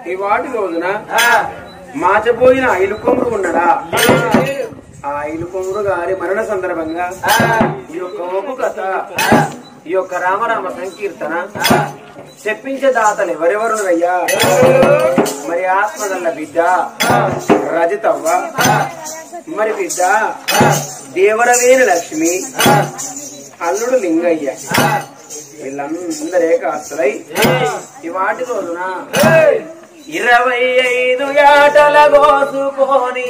ఈ వాటి రోజున మాచపోయిన ఐలుకొమ్ముడు ఉన్నాడా ఆ ఐలుకొమ్ముడు గారి మరణ సందర్భంగా ఈ యొక్క ఒప్పు కథ ఈ యొక్క రామరామ సంకీర్తన చెప్పించే దాతలు ఎవరెవరునయ్యా మరి ఆత్మగల్ల బిడ్డ రజితవ్వ మరి బిడ్డ దేవరవేణి లక్ష్మి అల్లుడు లింగయ్య వీళ్ళందరూ ఏకాస్తులై ఈ వాటి రోజున 25 ఏటల కోసుకొని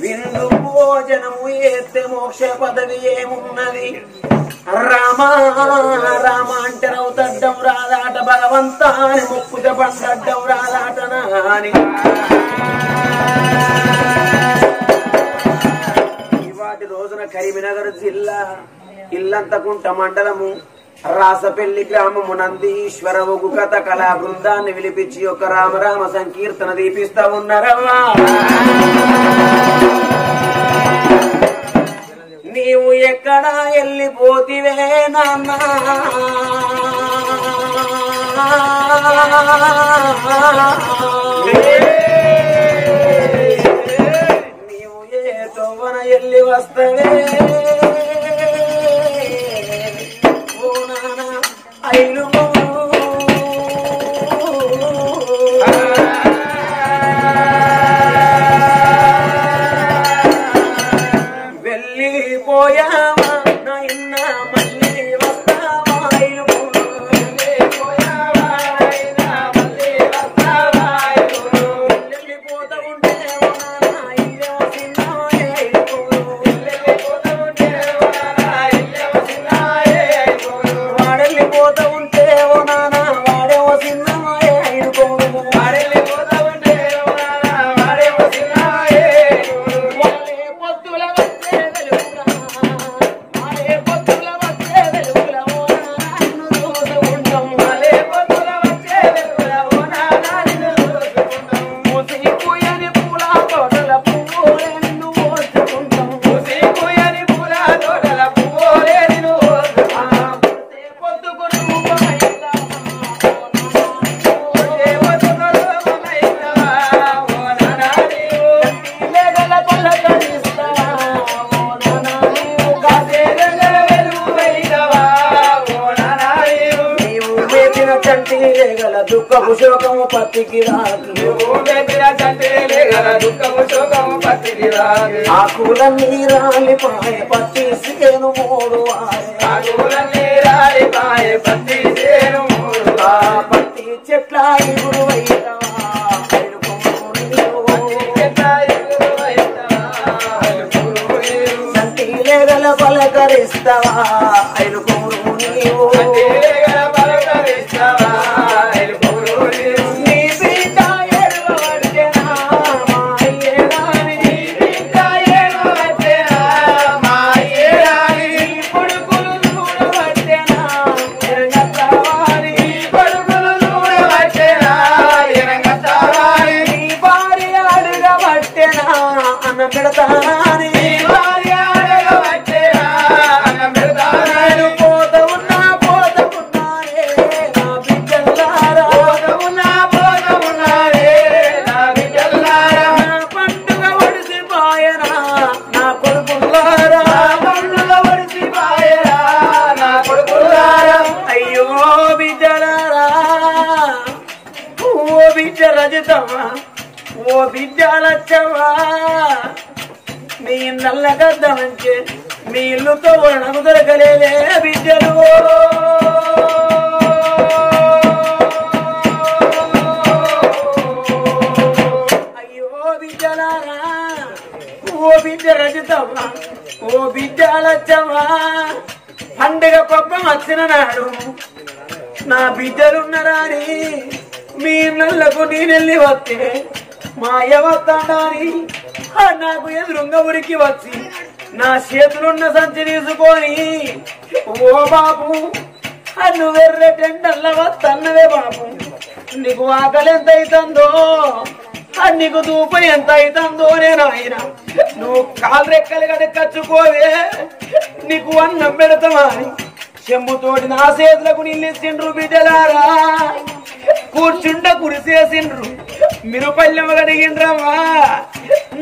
విందు భోజనము ఏస్తే మోక్ష పదవి ఏమున్నది రామ రామ అంటే రౌతడ్డం రాదాట భగవంతా అని ముక్కుత పండడ్డం రాదాటనా అని ఇవాటి రోజున కరీంనగర్ జిల్లా ఇల్లంతకుంట మండలము రాసపల్లి గ్రామము నందీశ్వర ఒగ్గు కథ కళా బృందాన్ని విలిపించి ఒక రామరామ సంకీర్తన దీపిస్తా ఉన్నారవ్వా నీవు ఎక్కడా వెళ్ళిపోతివే నాన్న నీవు ఏ తోవన వెళ్ళి వస్తవే ఓ నాన్న ఐలు వెళ్ళిపోయావా నాయన మళ్ళీ వస్తావా వెళ్ళిపోతా ఉంటే వాడెళ్ళిపోతా ఉంటే ఓ నాన్న వాడే వసిన్నాయే అయిపోను దుఃఖము శోకము పత్తికి ఆకులన్నీ రాలిపాయ పత్తి సేను మూడు పత్తి చెట్ల ఇగురు సంటి లేగల పలకరిస్తావా ఐలుకోరు నీవు ఓ బిడ్డలచ్చవా మీ నల్ల గద్ద మంచి మీ ఇల్లుతో నాకు దొరకలేదే బిడ్డలు అయ్యో బిడ్డలారా ఓ బిడ్డ రజితవ్వా ఓ బిడ్డలచ్చవా పండుగ పబ్బం వచ్చిన నాడు నా బిడ్డలున్నరా అని మీ నల్లకు నేనెళ్ళి వస్తే మా యవత్తాని నాకు ఎదురుంగ ఉరికి వచ్చి నా చేతులున్న సంచి తీసుకొని ఓ బాబు నువ్వెర్ర టెండల్ల వస్తన్నవే బాబు నీకు ఆకలి ఎంత అవుతుందో నీకు దూపం ఎంత అవుతుందో నేను ఆయన నువ్వు కాలు రెక్కలు కచ్చుకోవే నీకు అన్నం పెడతామా చెంబుతోటి నా చేతులకు నీళ్ళిచ్చిండ్రు బిడ్డలారా కూర్చుండ కురిసేసిండ్రు మిరుపల్లెం కడిగిండ్రమ్మా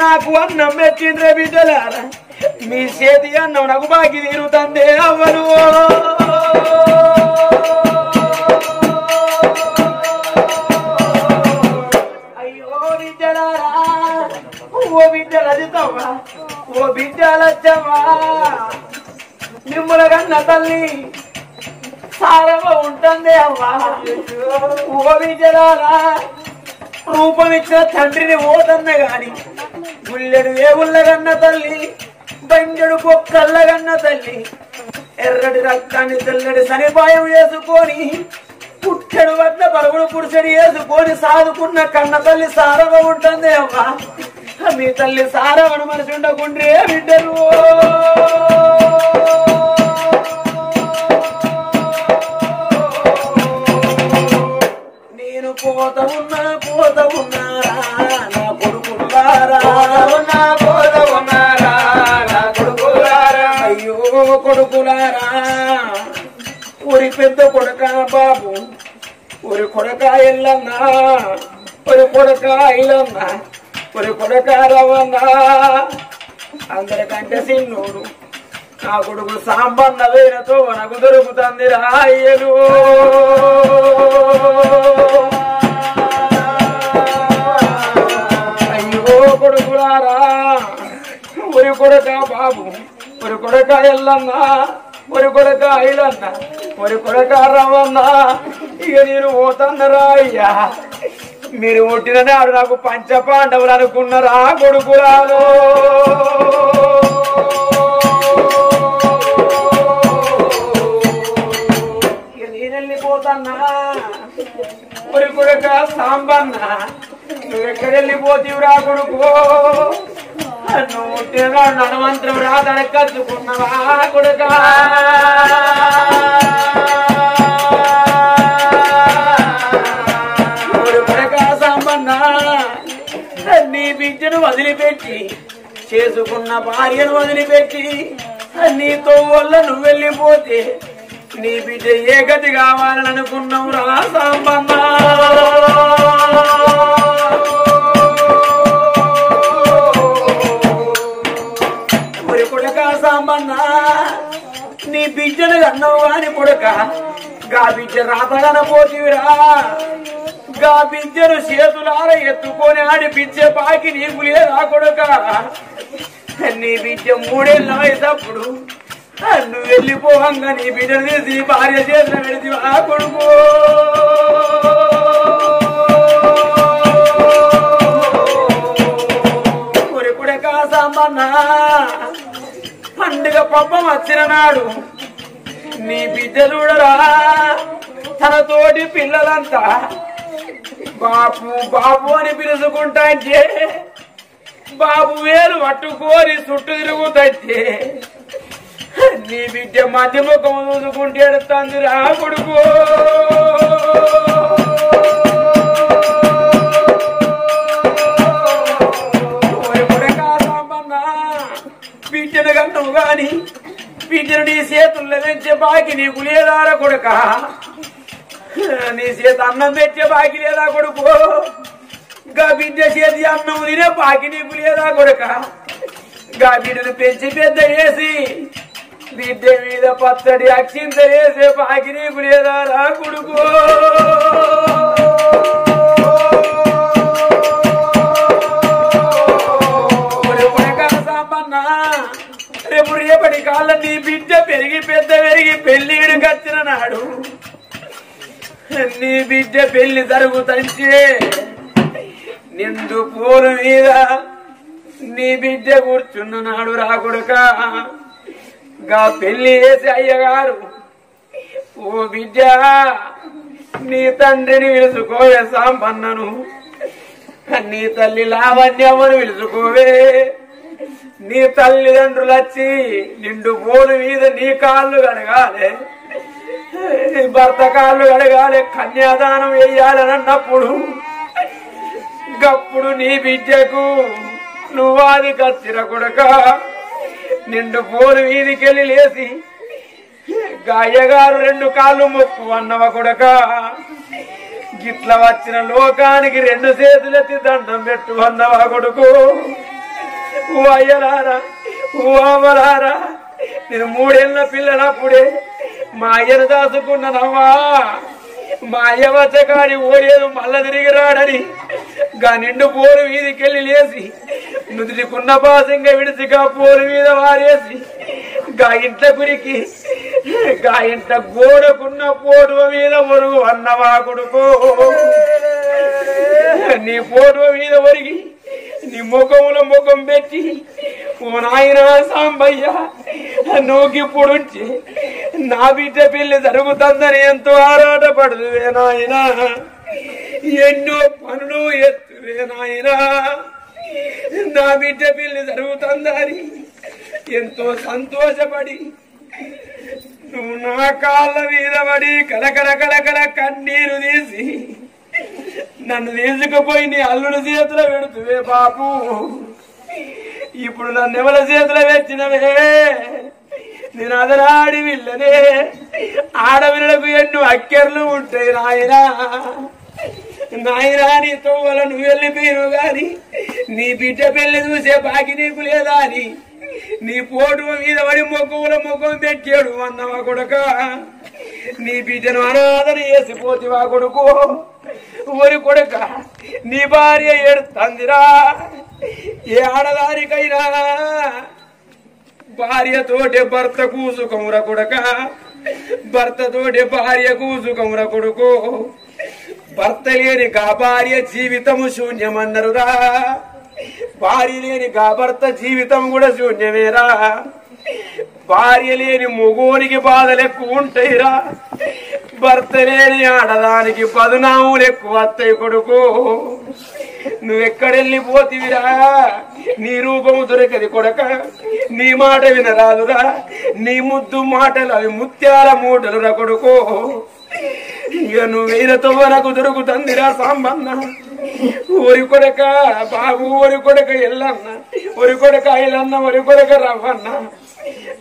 నాకు అన్నం మెచ్చిండ్రే బిడ్డలారా మీ చేతి అన్నం నాకు బాకి తీరుతందే అవ్వరు అయ్యో బిడ్డలారా ఓ బిడ్డలదితమ్మా ఓ బిడ్డలచ్చమ్మా మిమ్మల కన్న తల్లి సారవ ఉంటుంది అమ్మా ఓ బిడ్డలారా రూపమిచ్చిన తండ్రిని ఓదన్న గాని గుల్లెడు వేవుళ్ళగన్న తల్లి బంజడు పొక్కల్లగన్న తల్లి ఎర్రటి రక్తాన్ని తెల్లడి సనిపాయం వేసుకొని పుట్టెడు వద్ద పరుగుడు పురుషుడు వేసుకొని సాదుకున్న కన్న తల్లి సారవ ఉంటుంది అమ్మా మీ తల్లి సారవను మనసు ఉండకుండ్రే బిడ్డలు నేను పోత ఉన్నారా నా కొడుకులారా పోత ఉన్నారా నా కొడుకులారా అయ్యో కొడుకులారా ఊరి పెద్ద కొడుక బాబు ఊరి కొడుక ఎల్లన్నా ఊరి కొడుక ఇల్లన్నా ఊరి కొడుక రవన్నా అందరికంటే సిన్నోడు నా కొడుకు సాంబన్న వేరతో నాకు దొరుకుతుంది రాయలు అయ్యో కొడుకులారా ఊరి కొడుక బాబు ఊరి కొడుక ఎల్లన్నా ఊరి కొడుక ఐలన్నా ఊరి కొడుక రవన్నా ఇక నేను పోతన్నరా అయ్యా మీరు పుట్టిన నాడు నాకు పంచ పాండవులు అనుకున్నారా కొడుకులాలో నేనెళ్ళిపోతన్నా ఊరి కొడుక సాంబన్న నువ్వెక్కడెళ్ళిపోతీవురా కొడుకు నువ్వు పుట్టిన నడవంతరం రాదని కలుసుకున్నావా కొడుక నీ బిడ్డను వదిలిపెట్టి చేసుకున్న భార్యను వదిలిపెట్టి నీతో వల్ల నువ్వు వెళ్ళిపోతే నీ బిడ్డ ఏ గతి కావాలని అనుకున్నావు రా సాంబన్న మరి కొడుక సాంబన్న నీ బిడ్డను అన్నావు అని కొడుక గా బిడ్డ రాతగనపోతివిరా గా బిడ్డను చేతులార ఎత్తుకొని ఆడిపించే బాకి నీకు లేదా కొడుక నీ బిడ్డ 3 ఏళ్ళ వయసప్పుడు నువ్వు వెళ్ళిపోవంగా నీ బిడ్డను తీసి భార్య చేతులు పెడితే ఆ కొడుకు కొడుక సాంబన్న పండుగ పబ్బం వచ్చిన నాడు నీ బిడ్డ చూడరా తనతోటి పిల్లలంతా బాబు బాబు అని పిలుచుకుంటే బాబు వేలు పట్టుకోని చుట్టూ తిరుగుతుంటే నీ బిడ్డ మధ్య ముఖం చూసుకుంటే ఎడుతుంది రా కొడుకు బిడ్డను కన్నావు గాని బిడ్డను నీ చేతుల్లో పెంచే బాకి నీకు లేదారా కొడుక నీ చేతి అన్నం తెచ్చే బాకి లేదా కొడుకు గా బిడ్డ చేతి అన్నం తినే బాకి నీకు లేదా కొడుక గా బిడ్డను పెంచి పెద్ద వేసి బిడ్డ మీద పచ్చడి అక్షింత వేసే బాకి నీకు లేదా రా కొడుకు సాంబన్న రేపు రేపటి కాళ్ళ నీ బిడ్డ పెరిగి పెద్ద పెరిగి పెళ్లిడు కచ్చిన నాడు నీ బిడ్డ పెళ్లి జరుగుతంటే నిండు పూలు మీద నీ బిడ్డ కూర్చున్న నాడు రా కొడుక గా పెళ్లి చేసి అయ్యగారు ఓ బిడ్డ నీ తండ్రిని పిలుచుకోవే సాంబన్నను నీ తల్లి లావణ్యమని పిలుచుకోవే నీ తల్లిదండ్రులు వచ్చి నిండు పూలు మీద నీ కాళ్ళు కడగాలి నీ భర్త కాళ్ళు కడగాలి కన్యాదానం వేయాలని అన్నప్పుడు గప్పుడు నీ బిడ్డకు నువ్వాది కచ్చిర కొడుక నిండు పూలు వీధికెళ్ళి లేసి గాయగారు 2 కాళ్ళు మొక్కు అన్నవ కొడుక గిట్ల వచ్చిన లోకానికి 2 చేతులెత్తి దండం పెట్టు అన్నవా కొడుకు. ఓ అయ్యలారా, ఓ అమ్మలారా, నేను 3 ఏళ్ళ పిల్లనప్పుడే మా అయ్యను దాచుకున్నానమ్మా. మా అయ్య వచ్చకాడి ఓడేదు మళ్ళా తిరిగి రాడని గా నిండు పోరు వీధికెళ్ళి లేసి నుదుటికున్న పాసంగా విడిచిగా పోరు మీద వారేసి గా ఇంట గురికి గా ఇంట గోడకున్న పోటువ మీద ఒరుగు అన్నవా కొడుకు. నీ పోటువ మీద ఒరిగి నీ ముఖములో ముఖం పెట్టి ఓ నాయనా సాంబయ్య నువ్వుకిప్పుడు నా బిడ్డ పెళ్లి జరుగుతుందని ఎంతో ఆరాటపడుతువే నాయనా. ఎన్నో పనులు ఎత్తువే నాయనా. నా బిడ్డ పెళ్లి జరుగుతుందని ఎంతో సంతోషపడి నువ్వు నా కాళ్ళ మీద పడి కలకల కలకల కన్నీరు తీసి నన్ను తీసుకుపోయి నీ అల్లుడి చేతిలో పెడుతువే బాబు. ఇప్పుడు నన్ను ఎవరి చేతిలో పెట్టినవే. నేను అదనాడి విల్లనే. ఆడవిలకు ఎన్నో అక్కెర్లు ఉంటాయి నాయనా. నాయనా నీ తోవల నువ్వు వెళ్ళిపోయినావు గాని నీ బిడ్డ పెళ్లి చూసే బాకి నీకు లేదా అని నీ పోటు మీద పడి మొక్కల ముఖం పెట్టాడు అన్నవా కొడుక. నీ బిడ్డను అనాథన వేసిపోతివా కొడుకు. ఒరి కొడుక, నీ భార్య ఏడుతందిరా. ఏ ఆడదానికైనా భార్యతోటి భర్త కూసుకముర కొడుక, భర్తతోటి భార్య కూసుకముర కొడుకు. భర్త లేని గా భార్య జీవితము శూన్యమన్నరురా. భార్య లేని గా భర్త జీవితం కూడా శూన్యమేరా. భార్య లేని మొగోనికి బాధలు ఎక్కువ ఉంటాయిరా. భర్త లేని ఆడదానికి పదునాములు ఎక్కువ వస్తాయి కొడుకు. నువ్వెక్కడెళ్ళిపోతివిరా. నీ రూపము దొరకది కొడక. నీ మాట వినరాదురా. నీ ముద్దు మాటలు అవి ముత్యాల మూటలురా కొడుకు. ఇక నువ్వేనతో నాకు దొరుకుతుందిరా సంబంధం. ఒరి కొడక బాబు, ఒరి కొడక ఎల్లన్న, ఒరి కొడక ఐలన్న, ఒరి కొడక రవ్వన్న,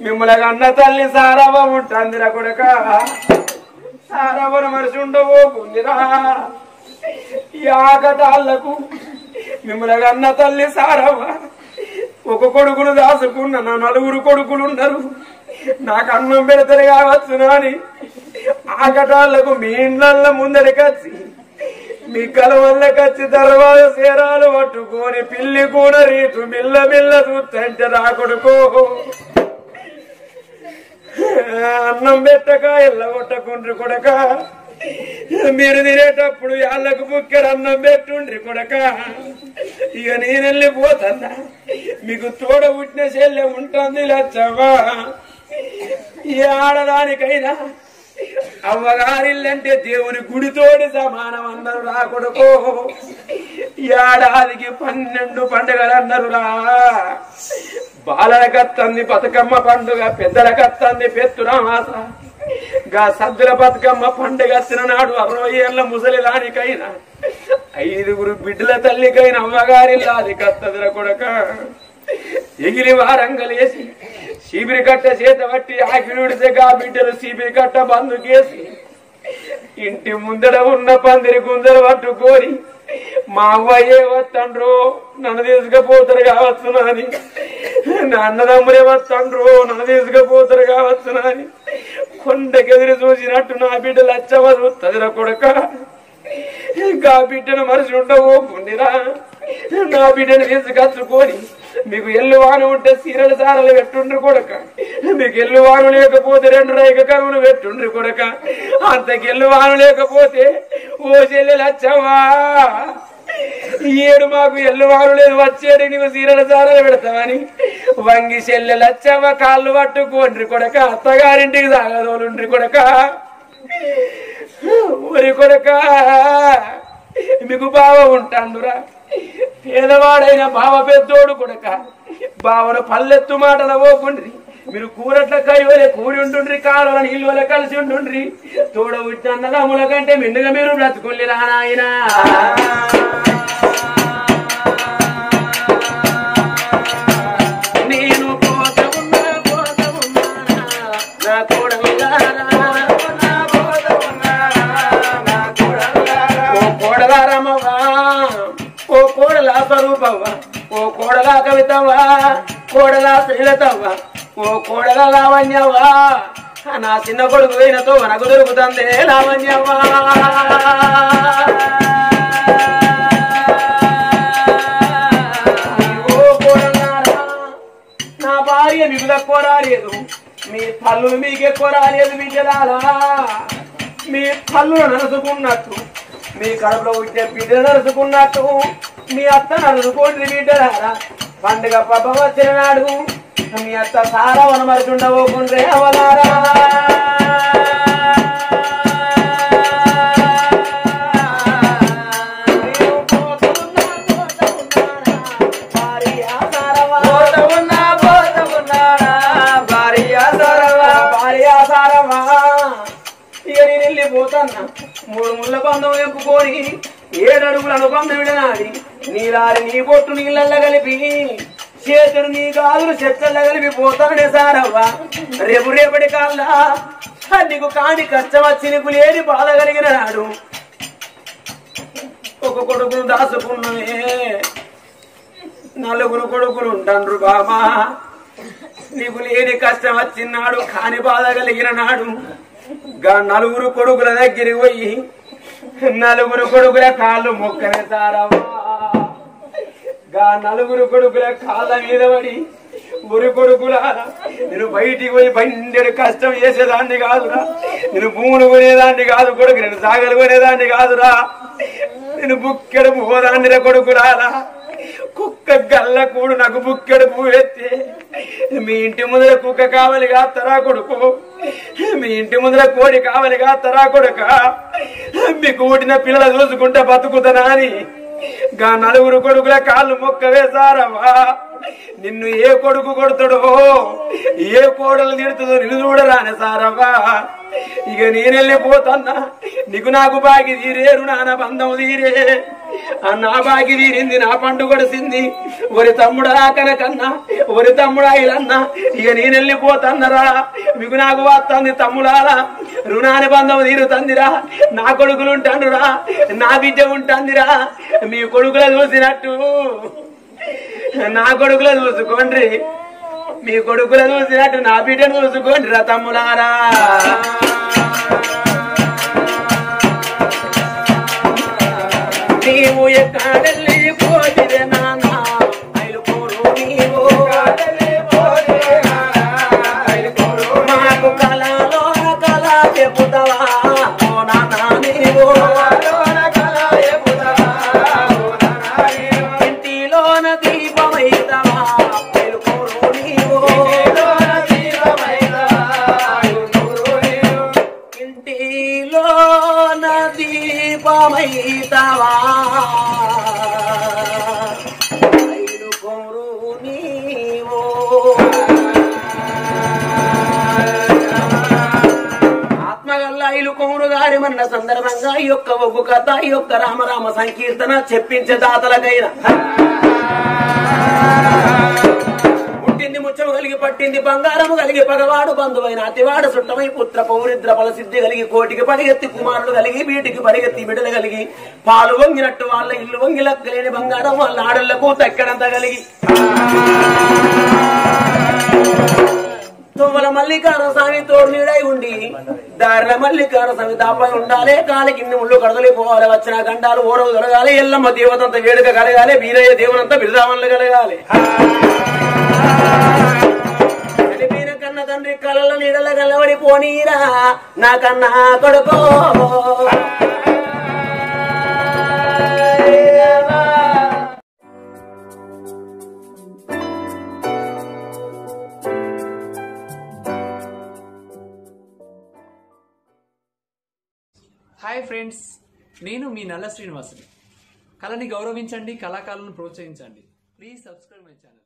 మిమ్మల్ని అన్న తల్లి సారవ ఉంటుందిరా కొడక. సారవను మనిషి ఉండబోకుందిరా. ఈ ఆకటాళ్లకు మిమ్మల్ని అన్న తల్లి సారవ. ఒక కొడుకును దాచుకున్న నా 4 కొడుకులున్నారు. నాకు అన్నం పెడతారు కావచ్చు అని ఆకటాళ్లకు మీ ఇండ్ల ముందరికొచ్చి మీ కలవల్లకొచ్చి తర్వాత సేరాలు పట్టుకొని పిల్లి కూన రీతు మిల్ల మిల్ల చూస్తే రా కొడుకు. అన్నం పెట్టక ఎల్లగొట్టకుండ్రి కొడక. మీరు తినేటప్పుడు వాళ్ళకు బుక్కెడు అన్నం పెట్టుండ్రి కొడక. ఇక నేను వెళ్ళిపోతున్నా. మీకు తోడ పుట్టిన చెల్లె ఉంటుంది లచ్చవ్వా. ఏ ఆడదానికైనా అవ్వగారిల్లంటే దేవుని గుడితోడి సమానం అన్నారు రా కొడుకు. ఏడాదికి 12 పండుగలు అన్నారు రా. బాలలకత్తంది బతుకమ్మ పండుగ, పెద్దలకత్తంది పెత్తురామాస. గా సద్దుల బతుకమ్మ పండుగ వచ్చిన నాడు 60 ఏళ్ల ముసలిదానికైనా 5 బిడ్డల తల్లికైనా అవ్వగారిల్లాది కత్తదిరా కొడక. ఎగిలి వారంగలేసి శిబిరి కట్ట చేత బట్టి ఆకిలుడితే గా బిడ్డలు శిబిరి కట్ట బందుకేసి ఇంటి ముందర ఉన్న పందిరి గుంజలు పట్టుకొని మా అవ్వయ్యే వస్తండ్రు నన్ను తీసుకుపోతారు కావచ్చునా అని, నా అన్నదమ్ములే వస్తండ్రు నన్ను తీసుకుపోతారు కావచ్చునా అని కొండకెదిరి చూసినట్టు నా బిడ్డ లచ్చవ చూస్తుందిరా కొడక. ఇంకా బిడ్డను మనిషి ఉండబోకుండిరా. నా బిడ్డను తీసుకొచ్చుకొని మీకు ఎల్లువాను ఉంటే సీరలు సారలు పెట్టుండ్రి కొడక. మీకు ఎల్లువాను లేకపోతే 2 రైక కరువులు పెట్టుండ్రి కొడక. అంతకెల్లువాను లేకపోతే ఓ చెల్లె లచ్చవ్వా ఏడు మాకు ఎల్లువాను లేదు, వచ్చేడు నీకు సీరల సారలు పెడతామని వంగి చెల్లె లచ్చవ్వ కాళ్ళు పట్టుకోండ్రి కొడక. అత్తగారింటికి సాగదోలుండ్రి కొడక. ఒరి కొడక, మీకు బావ ఉంటాండురా. పేదవాడైన బావ పెద్దోడు కొడక. బావను పల్లెత్తు మాటల పోకుండ్రి. మీరు కూరట్ల కైవలే కూడి ఉంటుండ్రి, కాలువల నీళ్ళ కలిసి ఉంటుండ్రి. తోడ పుట్టిన అన్నదమ్ముల కంటే మెండుగా మీరు బ్రతుకుల్లిరా నాయన. నేను పోత ఉన్నా నా కూడా స్వరూపవ్వ ఓ కోడలా కవితవ్వ కోడలా శ్రీలతవ్వ ఓ కోడలా లావణ్యవ్వ నా చిన్న కొడుకు పోయినతో నాకు దొరుకుతుంది లావణ్యవ్వ నా భార్య మీకు తక్కువ రాలేదు మీ పళ్ళు మీకు ఎక్కువ రాలేదు బిడ్డలారా మీ పళ్ళు నడుచుకున్నట్టు మీ కడుపులో ఉంటే బిడ్డ నడుచుకున్నట్టు మీ అత్త నడుచుకోండి బిడ్డలారా పండుగ పబ్బ వచ్చిన నాడు మీ అత్త సారా వనమరుచుండబోకుండ్రే అవలారా పోతన్నా 3 ముళ్ళ బంధం ఎంపుకొని 7 అడుగుల అనుబంధం విడనాడి నీలారి నీ బొట్టు నీళ్ళల్ల కలిపి చేతుడు నీ గాజులు చెట్లల్ల కలిపి పోతానే సారవ్వ రేపటి కాల్లా నీకు కాని కష్టం వచ్చి నీకు లేని బాధ కలిగిన నాడు ఒక కొడుకును దాచుకున్నామే 4 కొడుకులు ఉంటాండ్రు బామా నీకు లేని కష్టం వచ్చినాడు కాని బాధ కలిగిన నాడు 4 కొడుకుల దగ్గరికి పోయి 4 కొడుకుల కాళ్ళు మొక్కనే సారవ్వా 4 కొడుకుల కాళ్ళ మీద పడి మురి కొడుకులా నేను బయటికి పోయి బండెడు కష్టం చేసేదాన్ని కాదురా నేను భూములు కొనేదాన్ని కాదు కొడుకు నేను సాగలు కొనేదాన్ని కాదురా నేను బుక్కెడు పోదాన్ని రా కొడుకురాలా కుక్క గల్ల కూడు నాకు బుక్కెడు పువ్వెత్తి మీ ఇంటి ముందర కుక్క కావలిగా తరా కొడుకు మీ ఇంటి ముందర కోడి కావలిగా తరా కొడుక మీకు ఊటిన పిల్లలు చూసుకుంటే బతుకుతానా అని 4 కొడుకుల కాళ్ళు మొక్క వేసారవ్వా నిన్ను ఏ కొడుకు కొడతాడో ఏ కోడలు తిడుతుందో నిన్ను చూడరానే సారవ్వా ఇక నేనెళ్ళిపోతున్నా నీకు నాకు బాగి తీరేరు నాన్న బంధం తీరే నా బాగి తీరింది నా పండు కొడిసింది ఒరి తమ్ముడా కనకన్నా ఒరి తమ్ముడా ఇలన్నా ఇక నేనెళ్ళిపోతన్నరా మీకు నాకు వస్తుంది తమ్ముడారా రుణాని బంధం తీరుతందిరా నా కొడుకులు ఉంటాండురా నా బిడ్డ ఉంటుందిరా మీ కొడుకుల చూసినట్టు నా కొడుకుల చూసుకోండి మీ కొడుకుల చూసినట్టు నా బిడ్డను చూసుకోండి రా తమ్ములారా నీవు ఎక్కడెళ్ళి పోతిరే నాన్న ఐలుకోరు నీవు మాకు కళలోన కళ చెబుతావా ఓ నాన్న నీవు ఇంటిలోన దీపమైతావా ఐలుకోరు నీవు ఇంటిలోన దీపమైతావా ఐలుకోరు నీవు ఆత్మగల్ల ఐలుకోరు గారి మన్న సందర్భంగా ఈ యొక్క ఒగ్గు కథ ఈ యొక్క రామరామ సంకీర్తన చెప్పించే దాతలకైనా పుట్టింది ముచ్చము కలిగి పట్టింది బంగారము కలిగి పగవాడు బంధువైన అతివాడు సుట్టమై పుత్ర పౌరిద్ర ఫల సిద్ధి కలిగి కోటికి పరిగెత్తి కుమారుడు కలిగి వీటికి పరిగెత్తి బిడ్డలు కలిగి పాలు వంగినట్టు వాళ్ళ ఇల్లు వంగి లెక్కలేని బంగారం వాళ్ళ ఆడళ్లకు తక్కడంత కలిగి తుమ్మల మల్లికార స్వామి తోడు నీడై ఉండి దారిన మల్లికార స్వామి దాపై ఉండాలి కాలికి ఇన్ని ముళ్ళు కడదలిపోవాలి వచ్చిన గంటాలు ఓరవు కలగాలి ఎల్లమ్మ దేవతంత వేడుక కలగాలి వీరయ్య దేవునంత బిరుదామన్లు కలగాలి చనిపోయిన కన్న తండ్రి కళ్ళ నీడల కలవడి పోనీరా నా కన్నా కొడుకో హాయ్ ఫ్రెండ్స్, నేను మీ నల్ల శ్రీనివాసుని. కళని గౌరవించండి, కళాకారులను ప్రోత్సహించండి. Please subscribe my channel.